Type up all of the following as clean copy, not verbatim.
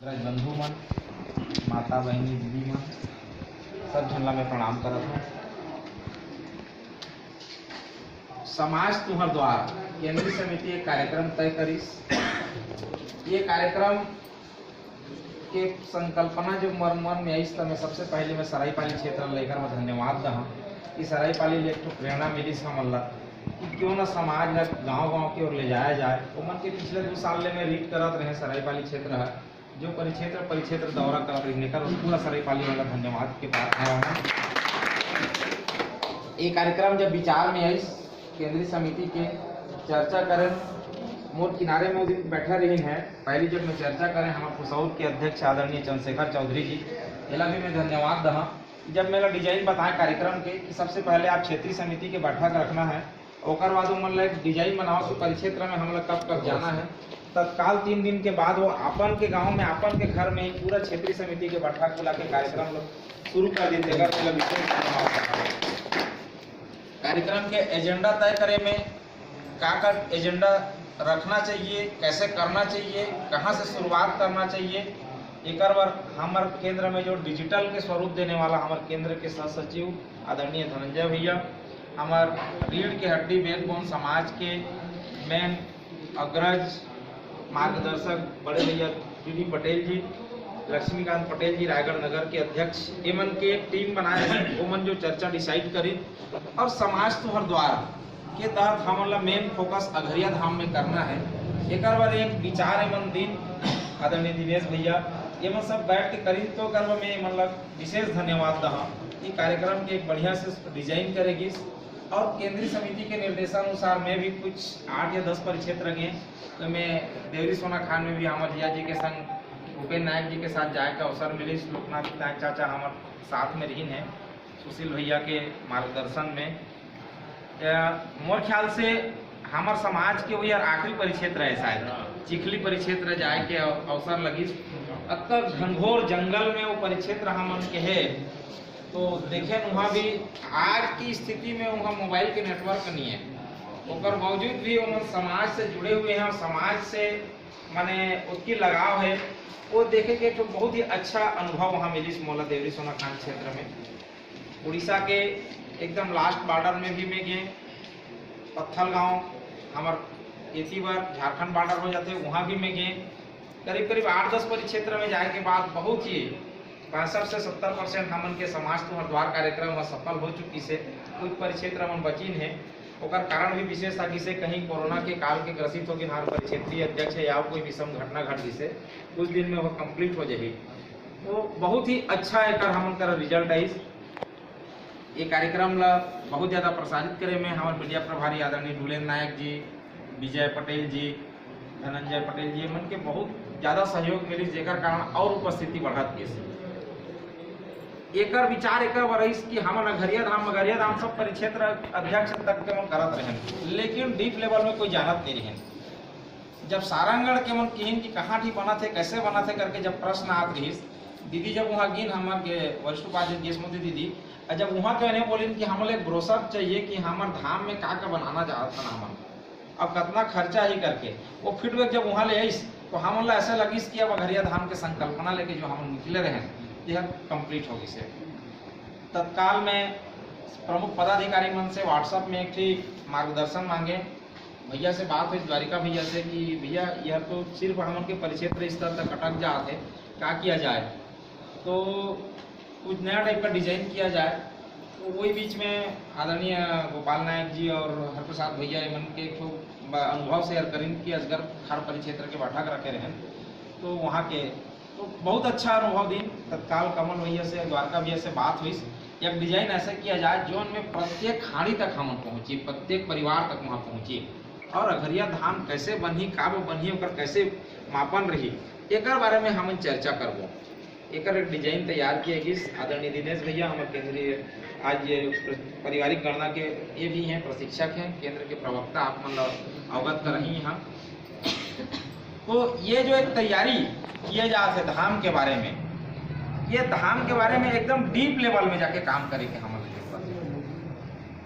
बंधु मन, माता बहनी दीदी मन, सब झन में प्रणाम करत हूँ। समाज तुहर द्वार केंद्रीय समिति एक कार्यक्रम तय करिस। ये कार्यक्रम के संकल्पना जो मन में आई, मैं सबसे पहले मैं सरायपाली क्षेत्र लेकर मैं धन्यवाद दहा कि सरायपाली ले एक प्रेरणा मिली हमन ला कि क्यों ना समाज ला गाँव की ओर ले जाया जाए। वो मन के पिछले 2 साल ले मैं रीड करत रहे सरायपाली क्षेत्र है जो परिक्षेत्र दौरा कर रही लेकर पूरा सरायपाली वाला धन्यवाद के पास है। ये कार्यक्रम जब विचार में आई केंद्रीय समिति के चर्चा करें मोर किनारे में उस दिन बैठा रही हैं। पहली जब मैं चर्चा करें हमारे पुसौर के अध्यक्ष आदरणीय चंद्रशेखर चौधरी जी, इला भी मैं धन्यवाद दहा। जब मेरा डिजाइन बताएं कार्यक्रम के कि सबसे पहले आप क्षेत्रीय समिति के बैठक रखना है, और बाद मतलब डिजाइन बनाओ कि परिक्षेत्र में हम लोग कब कब जाना है। तत्काल 3 दिन के बाद वो अपन के गांव में अपन के घर में ही पूरा क्षेत्रीय समिति के बैठक बुला के कार्यक्रम लोग शुरू कर देते। कार्यक्रम के एजेंडा तय करे में का एजेंडा रखना चाहिए, कैसे करना चाहिए, कहां से शुरुआत करना चाहिए। एक बार हमारे केंद्र में जो डिजिटल के स्वरूप देने वाला हमारे केंद्र के सह सचिव आदरणीय धनंजय भैया, हमारे रीढ़ के हड्डी बैकबोन समाज के मेन अग्रज मार्गदर्शक बड़े भैया डी पटेल जी, लक्ष्मीकांत पटेल जी रायगढ़ नगर के अध्यक्ष, एमन के एक टीम बनाए हैं। ओमन जो चर्चा डिसाइड करी और समाज तुहर द्वार के तहत हमला मेन फोकस अघरिया धाम में करना है। एक बार एक विचार एमन दिन आदरणीय दिनेश भैया एमन सब बैठ के करी तो कर्म में मतलब विशेष धन्यवाद दहा कि कार्यक्रम के एक बढ़िया से डिजाइन करेगी। और केंद्रीय समिति के निर्देशानुसार मैं भी कुछ 8 या 10 परिक्षेत्र गए, तो मैं देवरी सोना खान में भी हमारे भैया जी के संग भूपेन नायक जी के साथ जाए का अवसर मिले। लोकनाथ नायक चाचा हमारे साथ में रही हैं सुशील भैया के मार्गदर्शन में। मोर ख्याल से हमार समाज के वही आखिरी परिक्षेत्र है, शायद चिखली परिक्षेत्र जाए के अवसर लगी। अतः घनघोर जंगल में वो परिक्षेत्र हम के है, तो देखें वहाँ भी आज की स्थिति में वहाँ मोबाइल के नेटवर्क नहीं है, और बावजूद भी उन्होंने समाज से जुड़े हुए हैं और समाज से माने उसकी लगाव है। वो देखे कि तो बहुत ही अच्छा अनुभव वहाँ मिली मोला देवरी सोना खान क्षेत्र में। उड़ीसा के एकदम लास्ट बॉर्डर में भी मैं गए, पत्थल गांव हमारे इसी बार झारखंड बॉर्डर हो जाते वहाँ भी मैं गए। करीब 8-10 परिक्षेत्र में जाए के बाद बहुत ही 65 से 70% हमन के समाज तुहर द्वार कार्यक्रम सफल हो चुकी से। कुछ परिक्षेत्र हमन बचीन है, ओकर कारण भी विशेष था कि कहीं कोरोना के काल के ग्रसित होगी हमारे परिक्षेत्रीय अध्यक्ष है या कोई विषम घटना घट जिसे कुछ दिन में वह कंप्लीट हो जाएगी। तो बहुत ही अच्छा एक हमन का रिजल्ट आई। ये कार्यक्रम ला बहुत ज़्यादा प्रसारित करे में हमारे मीडिया प्रभारी आदरणीय डुलेन नायक जी, विजय पटेल जी, धनंजय पटेल जी मन के बहुत ज़्यादा सहयोग मिली, जेकर कारण और उपस्थिति बढ़त के एक विचार एक रहीस कि हम अघरिया धाम सब परिक्षेत्र अध्यक्ष तक के मन करत रहे, लेकिन डीप लेवल में कोई जानत नहीं रहे। जब सारंगढ़ के मन कहिन कि कहाँ ठीक बना थे, कैसे बना थे करके जब प्रश्न आत रहीस, दीदी जब वहाँ गिन हमारे वरिष्ठ उपाध्यक्ष देशमुख दीदी जब वहाँ के नहीं बोलिन कि हमें एक ब्रोशर चाहिए कि हमारे धाम में का बनाना चाहता ना हम अब कितना खर्चा ही करके वो फीडबैक जब वहाँ ले आई तो हम ऐसा लगी कि अब अघरिया धाम के संकल्पना लेके जो हम निकले रहे यह कंप्लीट होगी से। तत्काल में प्रमुख पदाधिकारी मन से व्हाट्सएप में एक मार्गदर्शन मांगे। भैया से बात हुई द्वारिका भैया से कि भैया यह तो सिर्फ हम के परिक्षेत्र स्तर तक अटक जाते, क्या किया जाए, तो कुछ नया टाइप का डिजाइन किया जाए। तो वही बीच में आदरणीय गोपाल नायक जी और हरप्रसाद भैया मन के अनुभव शेयर करें कि असगर हर परिक्षेत्र के बैठक रखे रहे, तो वहाँ के तो बहुत अच्छा अनुभव दिन। तत्काल कमल भैया से द्वारका भैया से बात हुई, एक डिजाइन ऐसा किया जाए जो उनमें प्रत्येक खाड़ी तक हम पहुँची, प्रत्येक परिवार तक वहाँ पहुँची, और अघरिया धाम कैसे बनी, काब बनी, और कैसे मापन रही, एक बारे में हम चर्चा करबो। एक डिजाइन तैयार किए गई। आदरणीय दिनेश भैया हमारे केंद्रीय आज पारिवारिक गणना के ये भी हैं, प्रशिक्षक हैं, केंद्र के प्रवक्ता, आप मतलब अवगत कर रही यहाँ। तो ये जो एक तैयारी किए जाते धाम के बारे में, ये धाम के बारे में एकदम डीप लेवल में जाके काम करेंगे। हम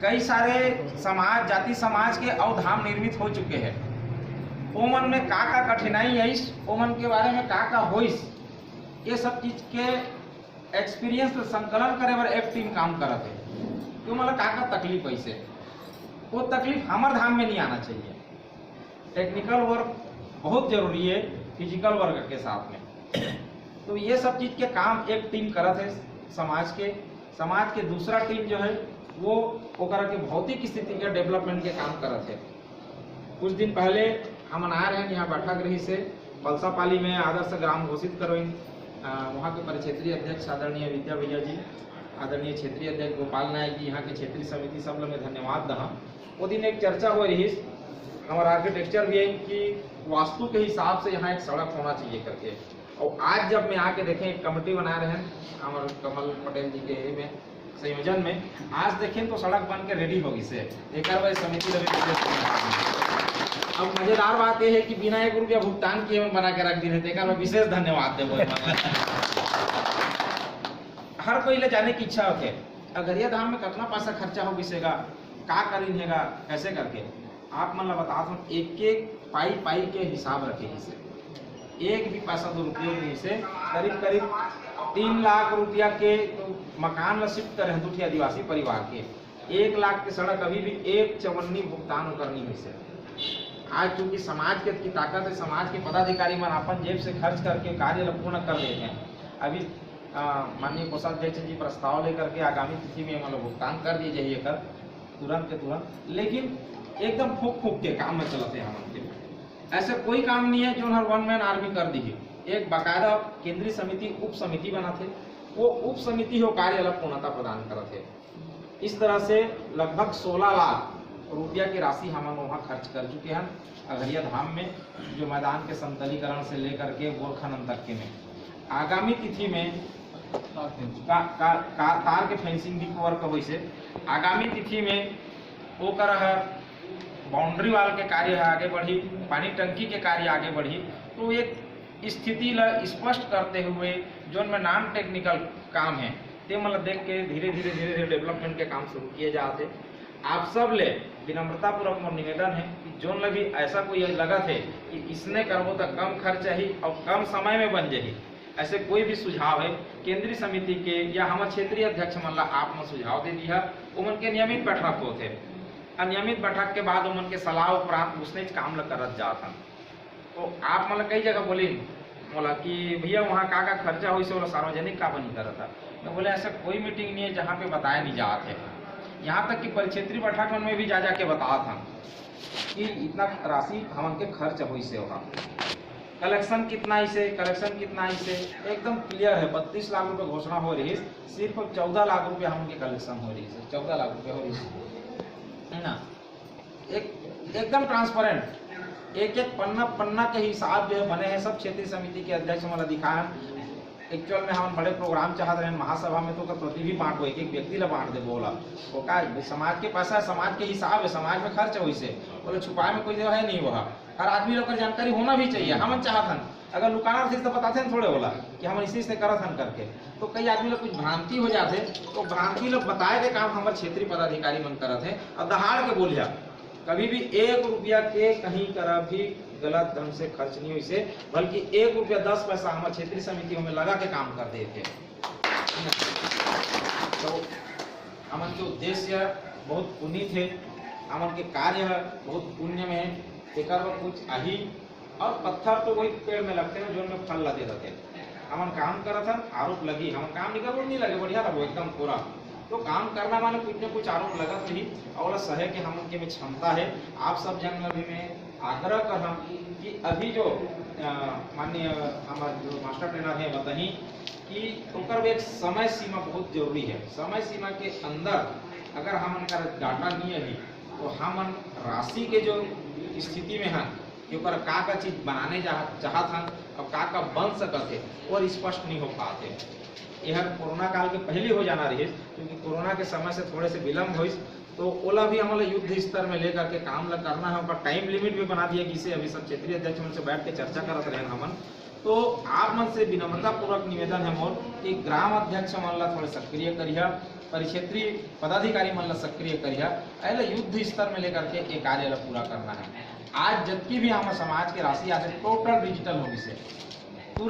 कई सारे समाज जाति समाज के अवधाम निर्मित हो चुके हैं, ओमन में का कठिनाई आई, ओमन के बारे में का होइस, ये सब चीज के एक्सपीरियंस संकलन करे बर एक टीम काम करत है। क्यों मतलब का तकलीफ ऐसे वो तकलीफ हमार धाम में नहीं आना चाहिए। टेक्निकल वर्क बहुत जरूरी है फिजिकल वर्क के साथ में। तो ये सब चीज के काम एक टीम करत है समाज के दूसरा टीम जो है वो ओकरा के भौतिक स्थिति के डेवलपमेंट के काम करत है। कुछ दिन पहले हम आ रहे हैं यहाँ बैठक रही से पलसापाली में आदर्श ग्राम घोषित करोइन। वहाँ के परिक्षेत्रीय अध्यक्ष आदरणीय विद्या भैया जी, आदरणीय क्षेत्रीय अध्यक्ष गोपाल नायक जी, यहाँ के क्षेत्रीय समिति सब लोग में धन्यवाद दहा। वो दिन एक चर्चा हो रही हमारा आर्किटेक्चर भी है कि वास्तु के हिसाब से यहाँ एक सड़क होना चाहिए करके। और आज जब मैं आके देखें एक कमेटी बना रहे हैं हमारे कमल पटेल जी के में संयोजन में, आज देखें तो सड़क बन के रेडी होगी से एक समिति अब मजेदार बात यह है कि बिना 1 रुपया भुगतान किए बना के रख दी है। विशेष धन्यवाद देवो। हर कोई ले जाने की इच्छा होती है अगरिया धाम में कितना पैसा खर्चा हो बिसेगा का करेगा कैसे करके आप मतलब बता दो। एक पाई के हिसाब रखेगी से एक भी पैसा 2 रुपये नहीं से करीब 3 लाख रुपया के तो मकान में शिफ्ट करें दूसरी आदिवासी परिवार के 1 लाख के सड़क अभी भी एक चवन्नी भुगतान करनी हुई से। आज चूंकि समाज के की ताकत है, समाज के पदाधिकारी मन अपन जेब से खर्च करके कार्य पूर्ण कर देते हैं। अभी माननीय कोषाध्यक्ष जी प्रस्ताव लेकर के आगामी तिथि में मतलब भुगतान कर दिए जाइए कर तुरंत के तुरंत, लेकिन एकदम फूक के काम में चलते हैं हम। ऐसे कोई काम नहीं है जो हर 1 मैन आर्मी कर दी है। एक बाकायदा केंद्रीय समिति उप समिति बना थे, वो उप समिति हो कार्य अलग पूर्णता प्रदान करते थे। इस तरह से लगभग 16 लाख रुपया की राशि हम वहाँ खर्च कर चुके हैं अगरिया धाम में, जो मैदान के समतलीकरण से लेकर के गोरखनन तक के में। आगामी तिथि में तार के फेंसिंग भी वर्क हो से आगामी तिथि में वो कर बाउंड्री वाल के कार्य आगे बढ़ी, पानी टंकी के कार्य आगे बढ़ी। तो एक स्थिति ला स्पष्ट करते हुए जो में नॉन टेक्निकल काम है ते मतलब देख के धीरे धीरे डेवलपमेंट के काम शुरू किए जाते। आप सब ले विनम्रता पूर्वक मोर निवेदन है कि जोन लगी ऐसा कोई लगा थे कि इसने करबो तो कम खर्च ही और कम समय में बन जाही, ऐसे कोई भी सुझाव है केंद्रीय समिति के या हमारे क्षेत्रीय अध्यक्ष मन ला आप में सुझाव दे दिया। उमन के नियमित बैठक होते, अनियमित बैठक के बाद उमन के सलाह उपरांत उसने काम ला करत जात। तो आप मतलब कई जगह बोली बोला कि भैया वहाँ का खर्चा हो इसे सार्वजनिक का बनी करा था। मैं बोले ऐसा कोई मीटिंग नहीं है जहाँ पे बताया नहीं जाते है। यहाँ तक कि परिक्षेत्रीय बैठक में भी जा के बताया था कि इतना राशि हम के खर्च हो इसे होगा, कलेक्शन कितना इसे एकदम क्लियर है। 32 लाख रुपए घोषणा हो रही है, सिर्फ 14 लाख रुपए हम के कलेक्शन हो रही है, 14 लाख रुपए हो रही है ना। एकदम ट्रांसपेरेंट एक पन्ना के हिसाब जो है बने हैं। सब क्षेत्रीय समिति के अध्यक्ष वाला दिखाया। एक्चुअल में हम बड़े प्रोग्राम चाहते हैं महासभा में तो प्रति भी बांट हो, एक व्यक्ति ला बांट दे बोला वो का समाज के पैसा है, समाज के हिसाब है, समाज में खर्च हो इसे बोले छुपाए में कोई है नहीं। वह हर आदमी लोग का जानकारी होना भी चाहिए। हम चाहते अगर लुकाना थी तो बताते हैं थोड़े बोला कि हम इसी से करत हन करके। तो कई आदमी लोग कुछ भ्रांति हो जाते तो भ्रांति लोग बताए के काम हमारे क्षेत्रीय पदाधिकारी मन करत है और दहाड़ के बोलिया कभी भी 1 रुपया के कहीं करा भी गलत ढंग से खर्च नहीं हुई से, बल्कि 1 रुपया 10 पैसा हमारे क्षेत्रीय समितियों में लगा के काम कर देते। तो हमारे जो उद्देश्य बहुत पुनीत है, हमारे के कार्य बहुत पुण्य में है। एक कुछ आही और पत्थर तो वही पेड़ में लगते हैं जो में फल लगे रहते। हम काम करा था आरोप लगी, हम काम नहीं लगे बढ़िया लगो एकदम पूरा। तो काम करना माने कुछ न कुछ आरोप लगा तो ही और सहे के हम उनके में क्षमता है। आप सब जन अभी में आग्रह कर रहा कि अभी जो माननीय हमारे जो मास्टर ट्रेनर है बताही कि उनका एक समय सीमा बहुत जरूरी है। समय सीमा के अंदर अगर हम उनका डाटा नहीं है तो हम राशि के जो स्थिति में हैं कि का चीज बनाने चाहत हैं और का बन सकते और स्पष्ट नहीं हो पाते। यह कोरोना काल के पहले हो जाना रही, क्योंकि कोरोना के समय से थोड़े से विलम्ब हुई। तो ओला भी हमारे युद्ध स्तर में लेकर के काम करना है। उनका टाइम लिमिट भी बना दिया जिसे अभी सब क्षेत्रीय अध्यक्ष मन से बैठ के चर्चा करते रहे हमन। तो आप मन से विनम्रता पूर्वक निवेदन है मोर कि ग्राम अध्यक्ष मन ला थोड़े सक्रिय करिए, परिक्षेत्रीय पदाधिकारी मन ला सक्रिय करिए। पहले युद्ध स्तर में लेकर के एक कार्य पूरा करना है। आज जबकि भी हमारे समाज के राशि आते टोटल डिजिटल होगी से